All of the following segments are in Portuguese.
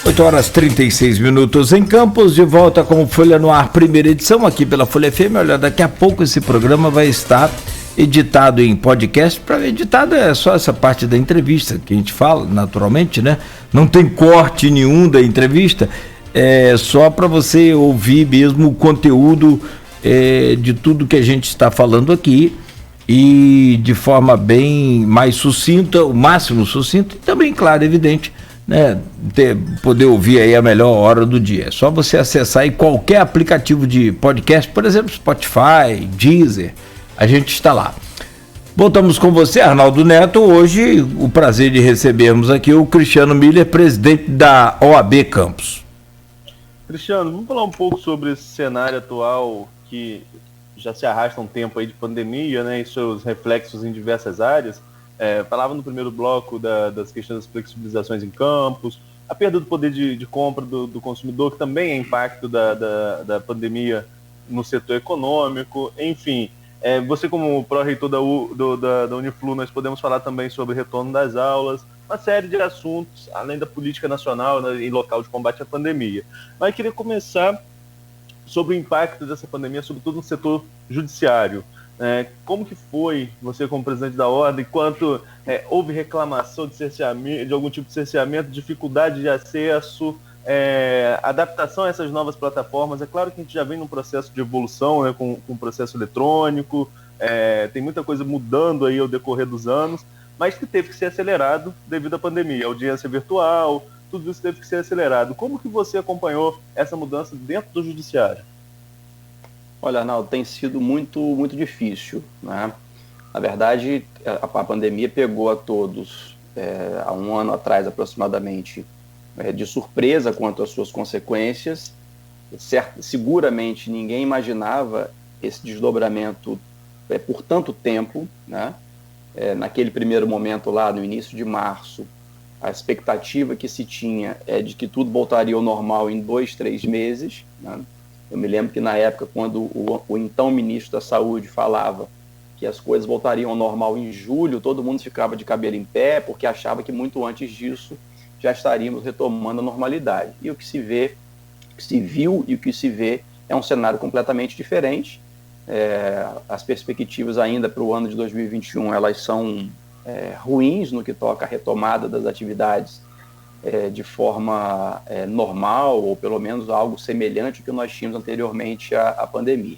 8 horas 36 minutos em Campos, de volta com Folha no Ar, primeira edição, aqui pela Folha FM. Olha, daqui a pouco esse programa vai estar editado em podcast. Editado é só essa parte da entrevista que a gente fala, naturalmente, né? Não tem corte nenhum da entrevista, é só para você ouvir mesmo o conteúdo de tudo que a gente está falando aqui, e de forma bem mais sucinta, o máximo sucinto, e também, claro, evidente, né, poder ouvir aí a melhor hora do dia. É só você acessar aí qualquer aplicativo de podcast, por exemplo, Spotify, Deezer, a gente está lá. Voltamos com você, Arnaldo Neto. Hoje, o prazer de recebermos aqui o Cristiano Miller, presidente da OAB Campos. Cristiano, vamos falar um pouco sobre esse cenário atual que já se arrasta um tempo aí de pandemia, né, e seus reflexos em diversas áreas. Falava no primeiro bloco das questões das flexibilizações em campos, a perda do poder de compra do consumidor, que também é impacto da pandemia no setor econômico, enfim. Você, como pró-reitor da Uniflu, nós podemos falar também sobre retorno das aulas, uma série de assuntos, além da política nacional, né, e local de combate à pandemia. Mas eu queria começar sobre o impacto dessa pandemia, sobretudo no setor judiciário. Como que foi, você como presidente da ordem, quanto houve reclamação de algum tipo de cerceamento, dificuldade de acesso, adaptação a essas novas plataformas? É claro que a gente já vem num processo de evolução, né, com o processo eletrônico, tem muita coisa mudando aí ao decorrer dos anos, mas que teve que ser acelerado devido à pandemia, audiência virtual, tudo isso teve que ser acelerado. Como que você acompanhou essa mudança dentro do judiciário? Olha, Arnaldo, tem sido muito, muito difícil, né? Na verdade, a pandemia pegou a todos, há um ano atrás aproximadamente, de surpresa quanto às suas consequências. Seguramente ninguém imaginava esse desdobramento por tanto tempo, né? Naquele primeiro momento lá, no início de março, a expectativa que se tinha é de que tudo voltaria ao normal em 2, 3 meses, né? Eu me lembro que na época, quando o então ministro da Saúde falava que as coisas voltariam ao normal em julho, todo mundo ficava de cabelo em pé, porque achava que muito antes disso já estaríamos retomando a normalidade. E o que se vê, o que se viu e o que se vê é um cenário completamente diferente. As perspectivas ainda para o ano de 2021, elas são ruins no que toca à retomada das atividades de forma normal, ou pelo menos algo semelhante ao que nós tínhamos anteriormente à pandemia.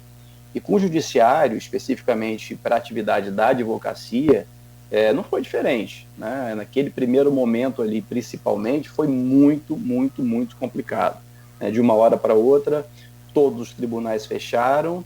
E com o judiciário, especificamente para a atividade da advocacia, não foi diferente, né? Naquele primeiro momento ali, principalmente, foi muito, muito, muito complicado. De uma hora para outra, todos os tribunais fecharam,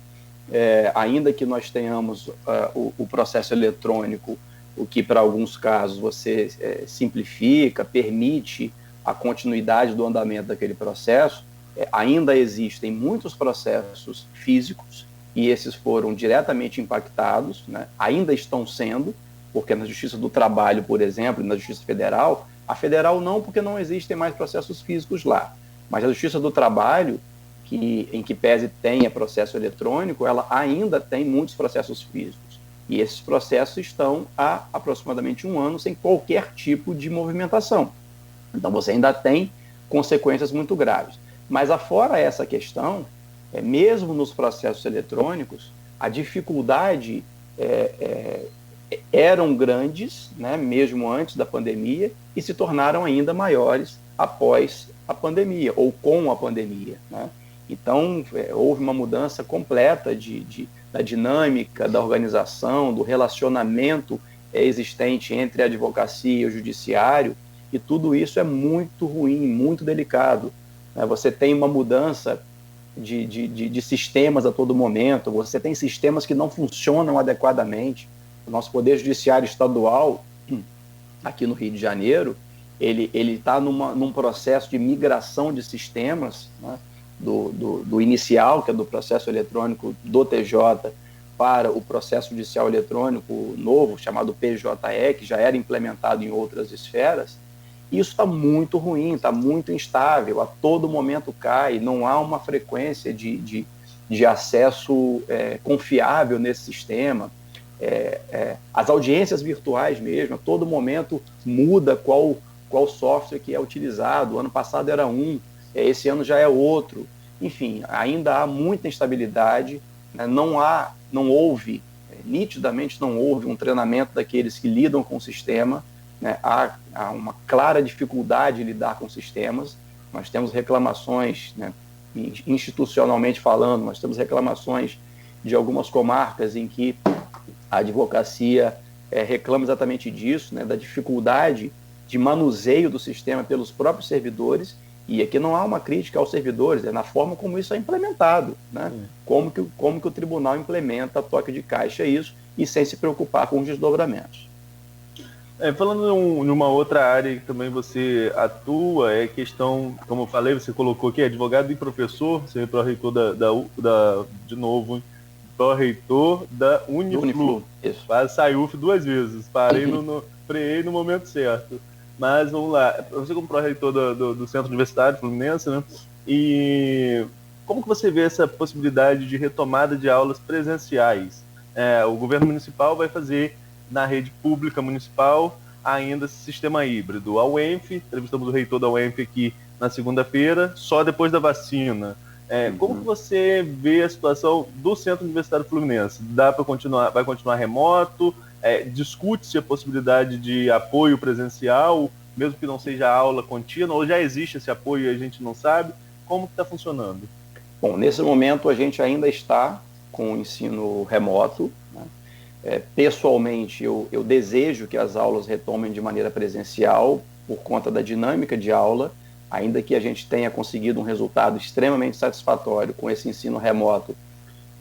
ainda que nós tenhamos o processo eletrônico, o que para alguns casos você simplifica, permite a continuidade do andamento daquele processo, ainda existem muitos processos físicos e esses foram diretamente impactados, né? Ainda estão sendo, porque na Justiça do Trabalho, por exemplo, e na Justiça Federal, a Federal não, porque não existem mais processos físicos lá, mas a Justiça do Trabalho, em que pese tenha processo eletrônico, ela ainda tem muitos processos físicos. E esses processos estão há aproximadamente um ano sem qualquer tipo de movimentação. Então você ainda tem consequências muito graves. Mas afora essa questão, mesmo nos processos eletrônicos, a dificuldade eram grandes, né, mesmo antes da pandemia, e se tornaram ainda maiores após a pandemia, ou com a pandemia, né? Então, houve uma mudança completa da dinâmica, da organização, do relacionamento existente entre a advocacia e o judiciário, e tudo isso é muito ruim, muito delicado. Você tem uma mudança de sistemas a todo momento, você tem sistemas que não funcionam adequadamente. O nosso Poder Judiciário Estadual, aqui no Rio de Janeiro, ele está num processo de migração de sistemas, né? Do inicial, que é do processo eletrônico do TJ, para o processo judicial eletrônico novo, chamado PJE, que já era implementado em outras esferas. Isso está muito ruim, está muito instável, a todo momento cai, não há uma frequência de acesso confiável nesse sistema. As audiências virtuais mesmo, a todo momento muda qual qual software que é utilizado. O ano passado era um, esse ano já é outro. Enfim, ainda há muita instabilidade, né? Nitidamente não houve um treinamento daqueles que lidam com o sistema, né? Há uma clara dificuldade de lidar com sistemas. Nós temos reclamações, né, institucionalmente falando, nós temos reclamações de algumas comarcas em que a advocacia reclama exatamente disso, né, da dificuldade de manuseio do sistema pelos próprios servidores. E aqui não há uma crítica aos servidores, é na forma como isso é implementado, né? Como que o tribunal implementa a toque de caixa isso, e sem se preocupar com os desdobramentos. Falando em uma outra área que também você atua, é questão, como eu falei, você colocou aqui, advogado e professor, você é pró-reitor de novo, pró-reitor da Uniflu. Isso. Quase saiu 2 vezes, freei no momento certo. Mas vamos lá, você como pró-reitor do Centro Universitário Fluminense, né? E como que você vê essa possibilidade de retomada de aulas presenciais? O governo municipal vai fazer na rede pública municipal ainda esse sistema híbrido. A UENF, entrevistamos o reitor da UENF aqui na segunda-feira, só depois da vacina. Como que você vê a situação do Centro Universitário Fluminense? Vai continuar remoto? Discute-se a possibilidade de apoio presencial, mesmo que não seja aula contínua, ou já existe esse apoio e a gente não sabe? Como que está funcionando? Bom, nesse momento a gente ainda está com o ensino remoto, né? Pessoalmente, eu desejo que as aulas retomem de maneira presencial por conta da dinâmica de aula, ainda que a gente tenha conseguido um resultado extremamente satisfatório com esse ensino remoto.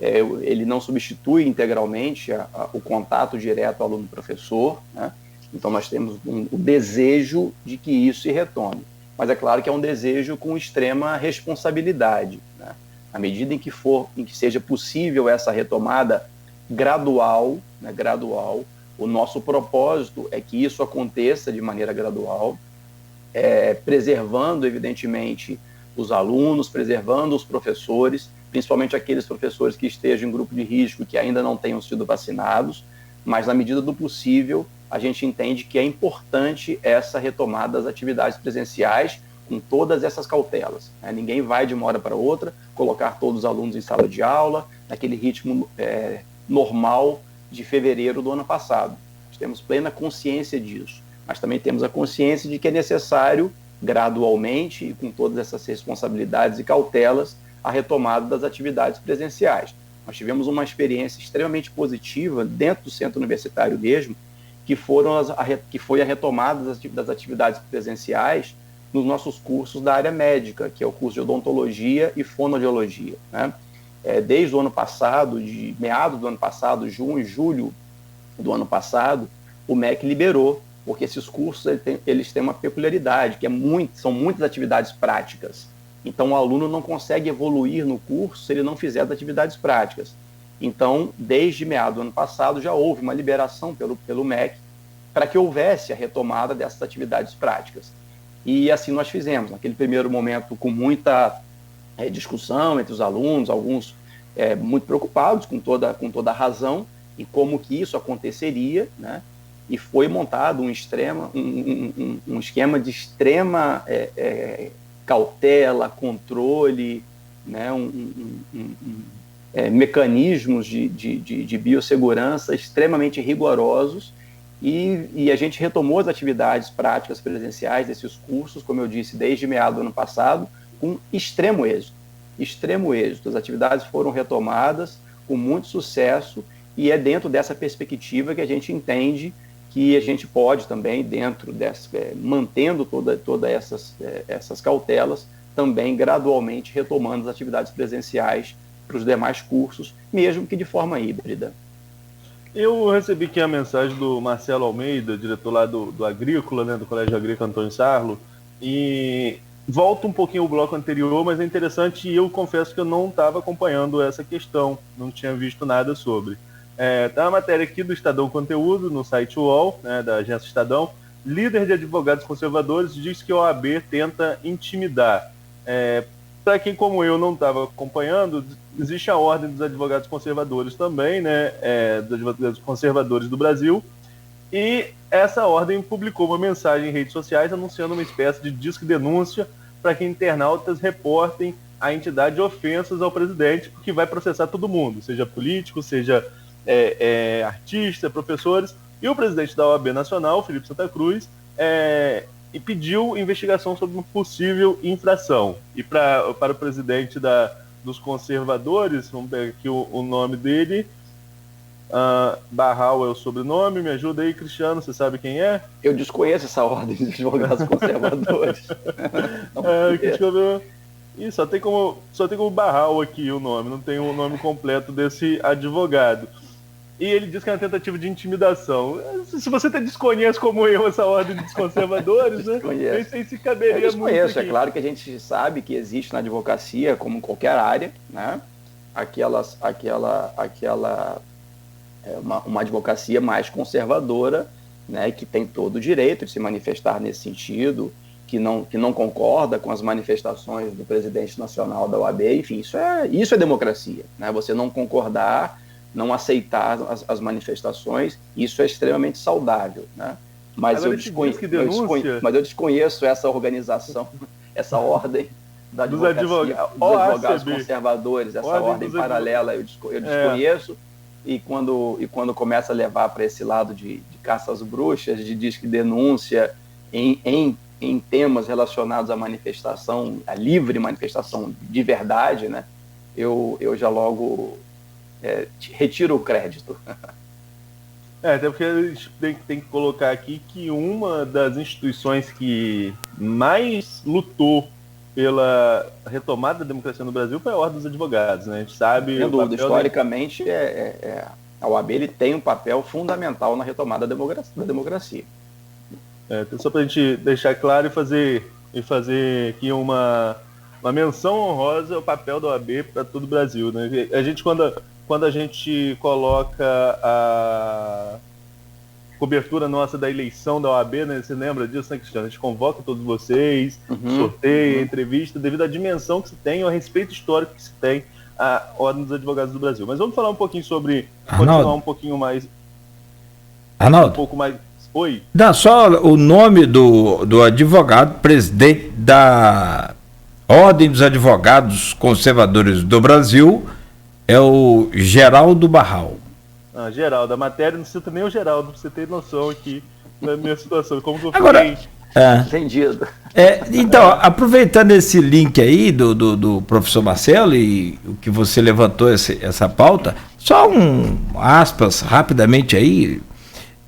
Ele não substitui integralmente o contato direto aluno-professor, né? Então nós temos o desejo de que isso se retome. Mas é claro que é um desejo com extrema responsabilidade, né? À medida em que seja possível essa retomada gradual, né, o nosso propósito é que isso aconteça de maneira gradual, preservando, evidentemente, os alunos, preservando os professores, principalmente aqueles professores que estejam em grupo de risco e que ainda não tenham sido vacinados, mas na medida do possível, a gente entende que é importante essa retomada das atividades presenciais com todas essas cautelas, né? Ninguém vai de uma hora para outra colocar todos os alunos em sala de aula, naquele ritmo normal de fevereiro do ano passado. Nós temos plena consciência disso, mas também temos a consciência de que é necessário, gradualmente, e com todas essas responsabilidades e cautelas, a retomada das atividades presenciais. Nós tivemos uma experiência extremamente positiva dentro do centro universitário mesmo, que foi a retomada das atividades presenciais nos nossos cursos da área médica, que é o curso de odontologia e fonoaudiologia, né? Desde o ano passado, de meados do ano passado, junho e julho do ano passado, o MEC liberou, porque esses cursos eles têm uma peculiaridade, que são muitas atividades práticas. Então, o aluno não consegue evoluir no curso se ele não fizer as atividades práticas. Então, desde meados do ano passado, já houve uma liberação pelo MEC para que houvesse a retomada dessas atividades práticas. E assim nós fizemos, naquele primeiro momento com muita discussão entre os alunos, alguns muito preocupados, com toda a razão, em como que isso aconteceria, né? E foi montado um esquema de extrema cautela, controle, né? Mecanismos de biossegurança extremamente rigorosos, e a gente retomou as atividades práticas presenciais desses cursos, como eu disse, desde meados do ano passado, com extremo êxito. As atividades foram retomadas com muito sucesso, e é dentro dessa perspectiva que a gente entende que a gente pode também, mantendo todas essas cautelas, também gradualmente retomando as atividades presenciais para os demais cursos, mesmo que de forma híbrida. Eu recebi aqui a mensagem do Marcelo Almeida, diretor lá do Agrícola, né, do Colégio Agrícola Antônio Sarlo, e volta um pouquinho o bloco anterior, mas é interessante, e eu confesso que eu não estava acompanhando essa questão, não tinha visto nada sobre. Tá uma matéria aqui do Estadão Conteúdo, no site UOL, né, da agência Estadão. Líder de advogados conservadores diz que a OAB tenta intimidar. Para quem como eu não estava acompanhando, existe a Ordem dos Advogados Conservadores também, né, dos Advogados Conservadores do Brasil, E essa ordem publicou uma mensagem em redes sociais anunciando uma espécie de disque denúncia para que internautas reportem a entidade de ofensas ao presidente, porque vai processar todo mundo, seja político, seja artista, professores. E o presidente da OAB Nacional, Felipe Santa Cruz, e pediu investigação sobre uma possível infração. E para o presidente dos conservadores, vamos pegar aqui o nome dele, Barral é o sobrenome, me ajuda aí, Cristiano, você sabe quem é? Eu desconheço essa ordem de advogados conservadores. Ih, só tem como Barral aqui o nome, não tem o nome completo desse advogado. E ele diz que é uma tentativa de intimidação. Se você desconhece como eu essa ordem dos conservadores, né? Nem sei se caberia muito. Eu desconheço, é claro que a gente sabe que existe na advocacia, como em qualquer área, né? Uma advocacia mais conservadora, né? Que tem todo o direito de se manifestar nesse sentido, que não concorda com as manifestações do presidente nacional da OAB, enfim, isso é democracia, né? Você não concordar, não aceitar as manifestações, isso é extremamente saudável, né? Mas eu desconheço essa organização, essa ordem da advocacia, dos advogados conservadores, essa ordem paralela, eu desconheço, e quando começa a levar para esse lado de caça às bruxas, de disque denúncia em temas relacionados à manifestação, à livre manifestação de verdade, né? Eu já logo retiro o crédito. Até porque a gente tem que colocar aqui que uma das instituições que mais lutou pela retomada da democracia no Brasil foi a Ordem dos Advogados, né? A gente sabe... Sem dúvida, historicamente, a OAB ele tem um papel fundamental na retomada da democracia. Só para a gente deixar claro e fazer aqui uma menção honrosa ao papel da OAB para todo o Brasil, né? A gente, quando a gente coloca a cobertura nossa da eleição da OAB, né? Você lembra disso, né, Cristiano? A gente convoca todos vocês, sorteia, entrevista, devido à dimensão que se tem, ao respeito histórico que se tem à Ordem dos Advogados do Brasil. Mas vamos falar um pouquinho sobre... Continuar um pouquinho mais... Arnaldo. Um pouco mais... Oi? Dá só o nome do advogado, presidente da Ordem dos Advogados Conservadores do Brasil, é o Geraldo Barral. Geraldo, a matéria não cita nem o Geraldo, pra você ter noção aqui da minha situação. Como que eu fiquei... Agora, entendido. Então, aproveitando esse link aí do professor Marcelo e o que você levantou essa pauta, só aspas rapidamente aí,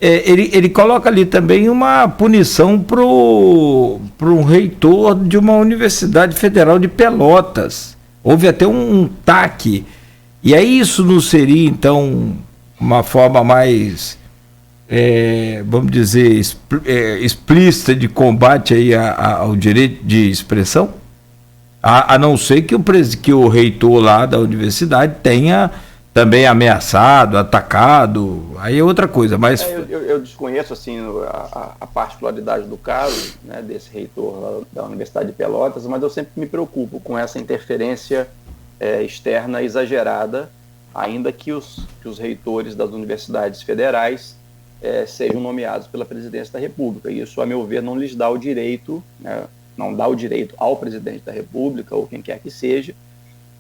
ele coloca ali também uma punição para um reitor de uma universidade federal de Pelotas. Houve até um TAC. E aí isso não seria, então, uma forma mais, vamos dizer, explícita de combate aí ao direito de expressão? A não ser que o reitor lá da universidade tenha também ameaçado, atacado, aí é outra coisa, mas... Eu desconheço, assim, a particularidade do caso, né, desse reitor da Universidade de Pelotas, mas eu sempre me preocupo com essa interferência externa exagerada, ainda que os reitores das universidades federais sejam nomeados pela presidência da República. Isso, a meu ver, não lhes dá o direito, né, não dá o direito ao presidente da República, ou quem quer que seja,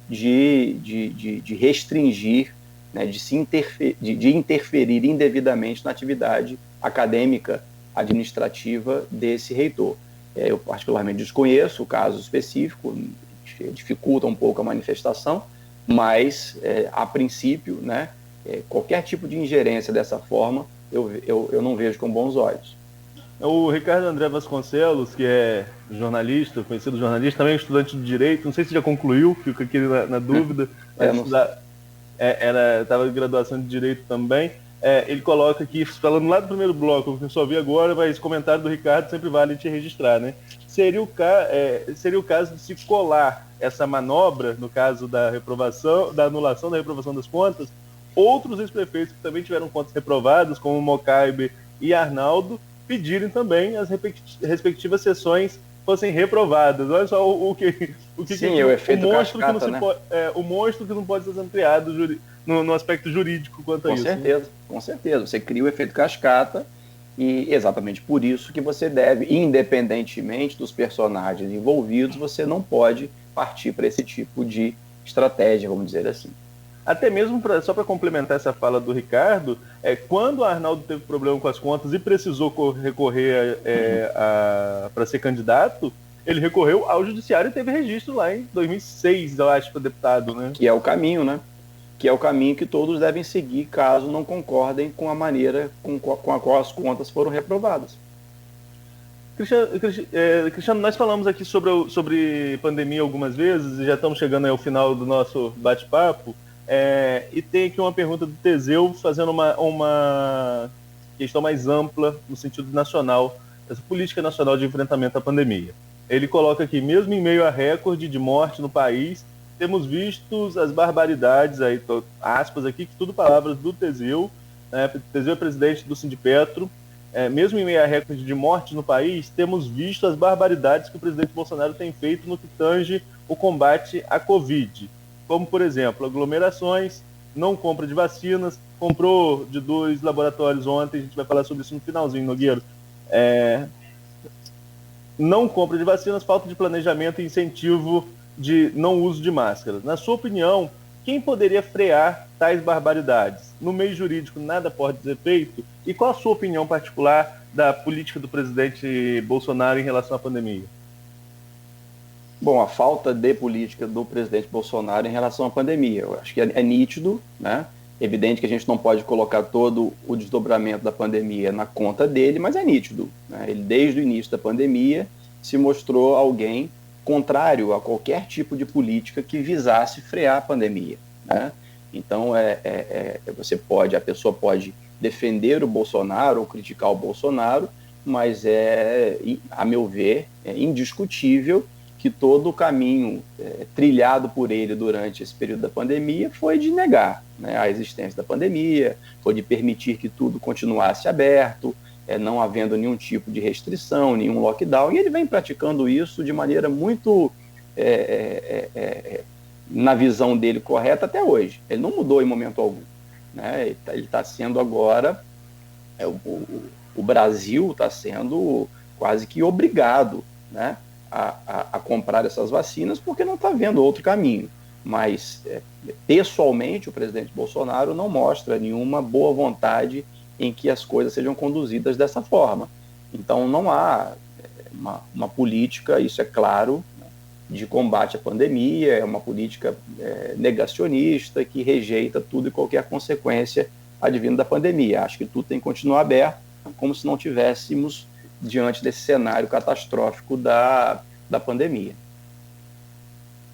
de restringir, né, de interferir indevidamente na atividade acadêmica, administrativa desse reitor. Eu particularmente desconheço o caso específico, dificulta um pouco a manifestação, mas, a princípio, né, qualquer tipo de ingerência dessa forma, eu não vejo com bons olhos. O Ricardo André Vasconcelos, que é jornalista, conhecido jornalista, também é estudante de Direito, não sei se já concluiu, fico aqui na dúvida, estava em graduação de Direito também. Ele coloca aqui, falando lá do primeiro bloco, que eu só vi agora, mas comentário do Ricardo sempre vale te registrar, né? Seria o caso de se colar essa manobra, no caso da reprovação, da anulação da reprovação das contas, outros ex-prefeitos que também tiveram contas reprovadas, como Mocaibe e Arnaldo, pedirem também as respectivas sessões fossem reprovadas. Olha só o efeito cascata, né? O monstro que não pode ser ampliado no aspecto jurídico quanto a isso. Com certeza. Você cria o efeito cascata E exatamente por isso que você deve, independentemente dos personagens envolvidos, você não pode partir para esse tipo de estratégia, vamos dizer assim. Até mesmo, só para complementar essa fala do Ricardo, quando o Arnaldo teve problema com as contas e precisou recorrer para ser candidato, ele recorreu ao judiciário e teve registro lá em 2006, eu acho, para deputado, né? Que é o caminho, né? Que é o caminho que todos devem seguir caso não concordem com a maneira com a qual as contas foram reprovadas. Cristiano, nós falamos aqui sobre pandemia algumas vezes e já estamos chegando ao final do nosso bate-papo. E tem aqui uma pergunta do Teseu fazendo uma questão mais ampla no sentido nacional, essa política nacional de enfrentamento à pandemia. Ele coloca aqui, mesmo em meio a recorde de morte no país, temos visto as barbaridades, aí, aspas aqui, que tudo palavras do Teseu, né? Teseu é presidente do Sindipetro. Mesmo em meio a recorde de morte no país, temos visto as barbaridades que o presidente Bolsonaro tem feito no que tange o combate à Covid. Como, por exemplo, aglomerações, não compra de vacinas, comprou de 2 laboratórios ontem, a gente vai falar sobre isso no finalzinho, Nogueira. Não compra de vacinas, falta de planejamento e incentivo de não uso de máscaras. Na sua opinião, quem poderia frear tais barbaridades? No meio jurídico, nada pode ser feito? E qual a sua opinião particular da política do presidente Bolsonaro em relação à pandemia? Bom, a falta de política do presidente Bolsonaro em relação à pandemia, eu acho que é nítido, né? Evidente que a gente não pode colocar todo o desdobramento da pandemia na conta dele, mas é nítido, né? Ele, desde o início da pandemia, se mostrou alguém contrário a qualquer tipo de política que visasse frear a pandemia, né? Então, a pessoa pode defender o Bolsonaro ou criticar o Bolsonaro, mas a meu ver, é indiscutível que todo o caminho trilhado por ele durante esse período da pandemia foi de negar, né, a existência da pandemia, foi de permitir que tudo continuasse aberto, não havendo nenhum tipo de restrição, nenhum lockdown, e ele vem praticando isso de maneira muito, na visão dele, correta até hoje. Ele não mudou em momento algum, né? Ele está sendo agora, o Brasil está sendo quase que obrigado, né, a comprar essas vacinas, porque não está vendo outro caminho. Mas, pessoalmente, o presidente Bolsonaro não mostra nenhuma boa vontade em que as coisas sejam conduzidas dessa forma. Então, não há uma política, isso é claro, né, de combate à pandemia, é uma política negacionista que rejeita tudo e qualquer consequência advinda da pandemia. Acho que tudo tem que continuar aberto, como se não tivéssemos diante desse cenário catastrófico da pandemia.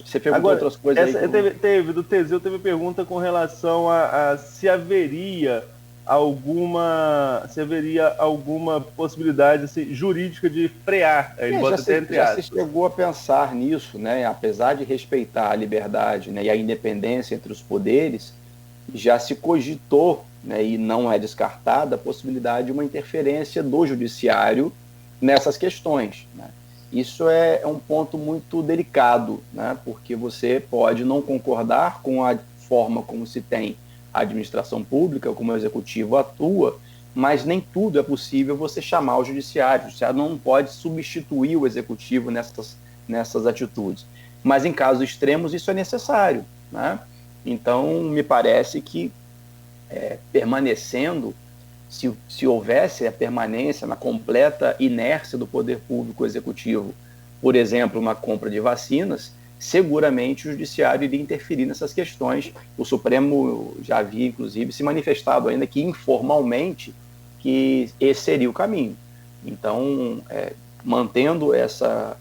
Você perguntou outras coisas aí. Do Teseu teve pergunta com relação a se haveria alguma possibilidade assim, jurídica de frear. Ele bota até entre aspas. Já se chegou a pensar nisso, né? Apesar de respeitar a liberdade, né, e a independência entre os poderes, já se cogitou, né, e não é descartada a possibilidade de uma interferência do judiciário nessas questões, né? Isso é um ponto muito delicado, né, porque você pode não concordar com a forma como se tem a administração pública, como o executivo atua, mas nem tudo é possível você chamar o judiciário. O judiciário não pode substituir o executivo nessas atitudes. Mas em casos extremos isso é necessário, né? Então, me parece que permanecendo, se houvesse a permanência na completa inércia do poder público executivo, por exemplo, uma compra de vacinas, seguramente o judiciário iria interferir nessas questões. O Supremo já havia, inclusive, se manifestado ainda que informalmente que esse seria o caminho. Então, mantendo essa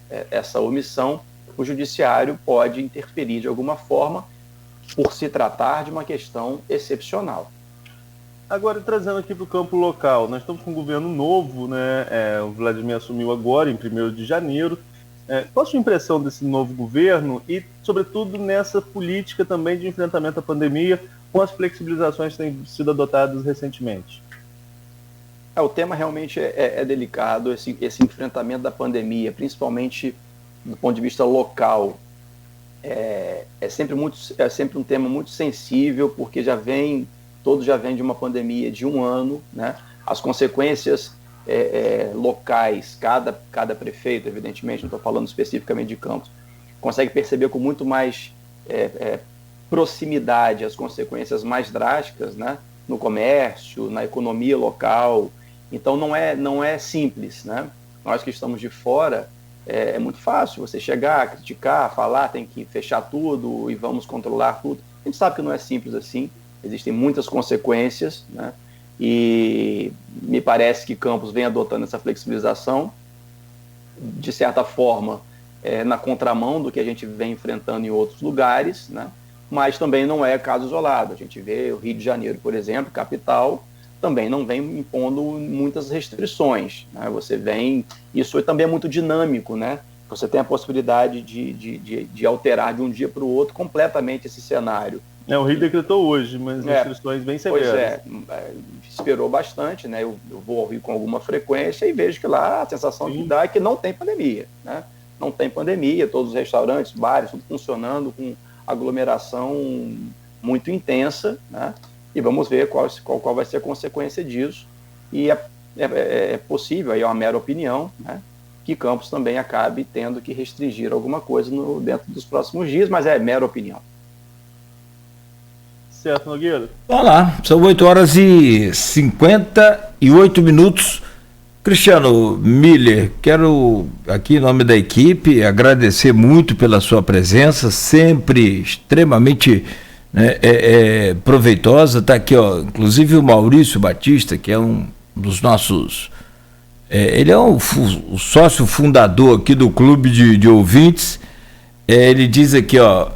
omissão, o judiciário pode interferir de alguma forma por se tratar de uma questão excepcional. Agora, trazendo aqui para o campo local, nós estamos com um governo novo, né? O Vladimir assumiu agora, em 1º de janeiro. Qual a sua impressão desse novo governo e, sobretudo, nessa política também de enfrentamento à pandemia, com as flexibilizações que têm sido adotadas recentemente? O tema realmente é delicado, esse enfrentamento da pandemia, principalmente do ponto de vista local. É sempre um tema muito sensível, porque todos já vêm de uma pandemia de 1 ano, né? As consequências locais, cada prefeito, evidentemente, não estou falando especificamente de Campos, consegue perceber com muito mais proximidade as consequências mais drásticas, né, no comércio, na economia local. Então não é simples, né? Nós que estamos de fora, é muito fácil você chegar, criticar, falar, tem que fechar tudo e vamos controlar tudo. A gente sabe que não é simples assim, existem muitas consequências, né? E me parece que Campos vem adotando essa flexibilização, de certa forma, na contramão do que a gente vem enfrentando em outros lugares, né? Mas também não é caso isolado. A gente vê o Rio de Janeiro, por exemplo, capital, também não vem impondo muitas restrições, né? Isso também é muito dinâmico, né? Você tem a possibilidade de alterar de um dia para o outro completamente esse cenário. O Rio decretou hoje, mas restrições bem severas. Esperou bastante, né? Eu vou ao Rio com alguma frequência e vejo que lá a sensação que dá é que não tem pandemia, né? Não tem pandemia, todos os restaurantes, bares, tudo funcionando com aglomeração muito intensa, né? E vamos ver qual vai ser a consequência disso. E é possível, aí é uma mera opinião, né, que Campos também acabe tendo que restringir alguma coisa dentro dos próximos dias, mas é mera opinião. Certo, Nogueira? Vamos lá, são 8h58. Cristiano Miller, quero aqui em nome da equipe agradecer muito pela sua presença, sempre extremamente proveitosa. Está aqui, ó, inclusive o Maurício Batista, que é um dos nossos, ele é o sócio fundador aqui do clube de ouvintes. Ele diz aqui, ó,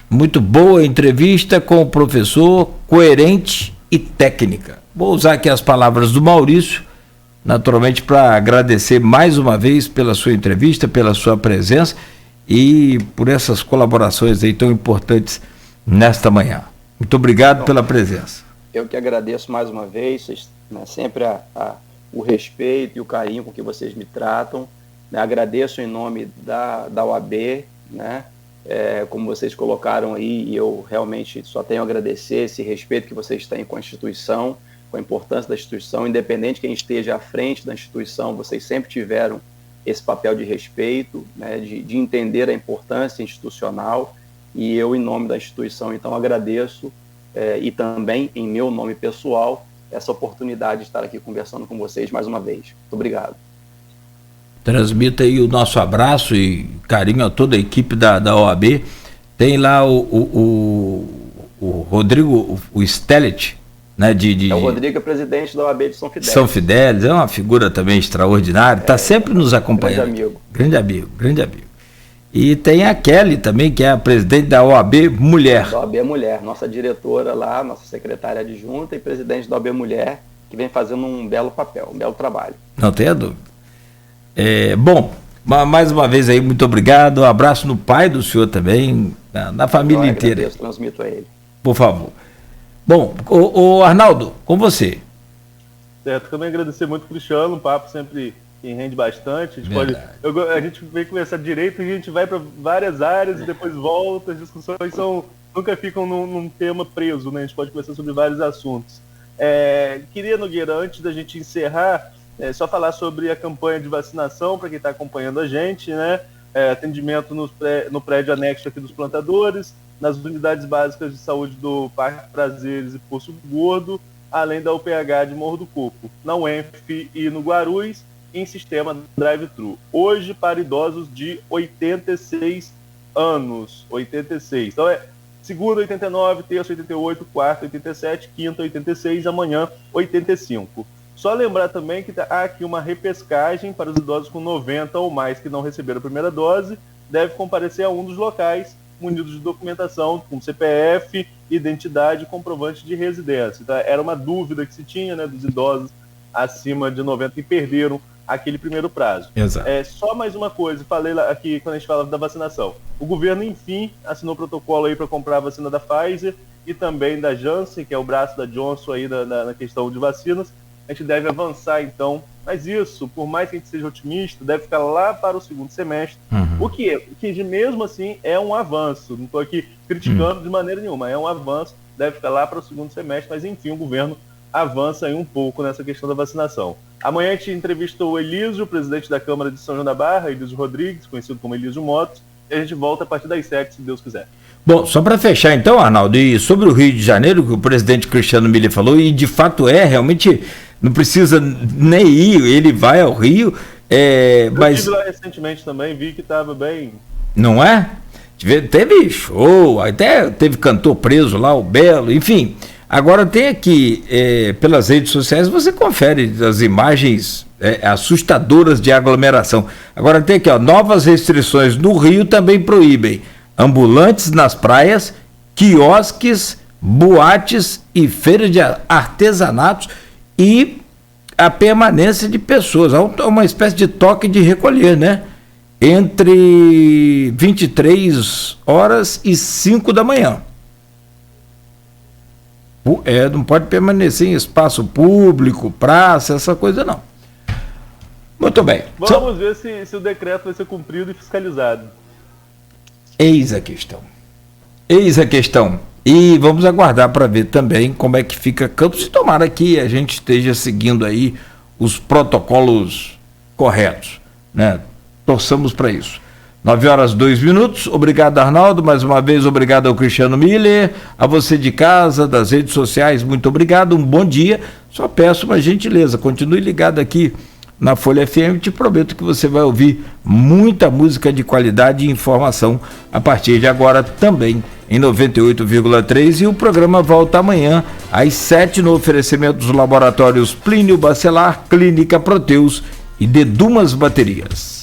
muito boa entrevista com o professor, coerente e técnica. Vou usar aqui as palavras do Maurício, naturalmente, para agradecer mais uma vez pela sua entrevista, pela sua presença e por essas colaborações aí tão importantes nesta manhã. Muito obrigado pela presença. Eu que agradeço mais uma vez, né, sempre o respeito e o carinho com que vocês me tratam, né, agradeço em nome da OAB, né, como vocês colocaram aí, e eu realmente só tenho a agradecer esse respeito que vocês têm com a instituição, com a importância da instituição, independente de quem esteja à frente da instituição, vocês sempre tiveram esse papel de respeito, né, de entender a importância institucional, e eu, em nome da instituição, então agradeço, e também em meu nome pessoal, essa oportunidade de estar aqui conversando com vocês mais uma vez. Muito obrigado. Transmita aí o nosso abraço e carinho a toda a equipe da OAB. Tem lá o Rodrigo, o Stellet, né, o Rodrigo é presidente da OAB de São Fidélis. São Fidélis, é uma figura também extraordinária, está sempre nos acompanhando. Grande amigo. Grande amigo. E tem a Kelly também, que é a presidente da OAB Mulher. Da OAB Mulher, nossa diretora lá, nossa secretária adjunta e presidente da OAB Mulher, que vem fazendo um belo papel, um belo trabalho. Não tenha dúvida. Bom, mais uma vez aí, muito obrigado, um abraço no pai do senhor também, na família inteira. Eu transmito a ele. Por favor. Bom, o Arnaldo, com você. Certo, também agradecer muito o Cristiano, um papo sempre que rende bastante. A gente vem conversar direito, a gente vai para várias áreas e depois volta, as discussões nunca ficam num tema preso, né? A gente pode conversar sobre vários assuntos. Queria, Nogueira, antes da gente encerrar, só falar sobre a campanha de vacinação para quem está acompanhando a gente, né? Atendimento no prédio anexo aqui dos plantadores, nas unidades básicas de saúde do Parque Prazeres e Poço Gordo, além da UPH de Morro do Coco, na UENF e no Guarulhos, em sistema drive-thru. Hoje para idosos de 86 anos. 86. Então segunda 89, terça 88, quarta 87, quinta 86, amanhã 85. Só lembrar também que há aqui uma repescagem para os idosos com 90 ou mais que não receberam a primeira dose, deve comparecer a um dos locais munidos de documentação com CPF, identidade e comprovante de residência. Então, era uma dúvida que se tinha, né, dos idosos acima de 90 que perderam aquele primeiro prazo. Exato. Só mais uma coisa, falei lá aqui quando a gente falava da vacinação. O governo, enfim, assinou o protocolo aí para comprar a vacina da Pfizer e também da Janssen, que é o braço da Johnson aí na questão de vacinas. A gente deve avançar, então, mas isso, por mais que a gente seja otimista, deve ficar lá para o segundo semestre, o que mesmo assim é um avanço. Não estou aqui criticando de maneira nenhuma, é um avanço, deve ficar lá para o segundo semestre, mas enfim, o governo avança aí um pouco nessa questão da vacinação. Amanhã a gente entrevistou o Elísio, presidente da Câmara de São João da Barra, Elísio Rodrigues, conhecido como Elísio Motos, e a gente volta a partir das 7, se Deus quiser. Bom, só para fechar então, Arnaldo, e sobre o Rio de Janeiro, que o presidente Cristiano Miller falou, e de fato realmente não precisa nem ir, ele vai ao Rio, mas... Eu estive lá recentemente também, vi que estava bem... Não é? Teve show, até teve cantor preso lá, o Belo, enfim. Agora tem aqui, pelas redes sociais, você confere as imagens assustadoras de aglomeração. Agora tem aqui, novas restrições no Rio também proíbem ambulantes nas praias, quiosques, boates e feiras de artesanatos e a permanência de pessoas. Há uma espécie de toque de recolher, né? Entre 23 horas e 5 da manhã. Não pode permanecer em espaço público, praça, essa coisa não. Muito bem. Vamos ver se o decreto vai ser cumprido e fiscalizado. Eis a questão. E vamos aguardar para ver também como é que fica Campos, e tomara que a gente esteja seguindo aí os protocolos corretos, né? Torçamos para isso. 9h02. Obrigado, Arnaldo. Mais uma vez, obrigado ao Cristiano Miller. A você de casa, das redes sociais, muito obrigado. Um bom dia. Só peço uma gentileza. Continue ligado aqui na Folha FM. Te prometo que você vai ouvir muita música de qualidade e informação a partir de agora também em 98,3. E o programa volta amanhã às 7 no oferecimento dos laboratórios Plínio Bacelar, Clínica Proteus e Dedumas Baterias.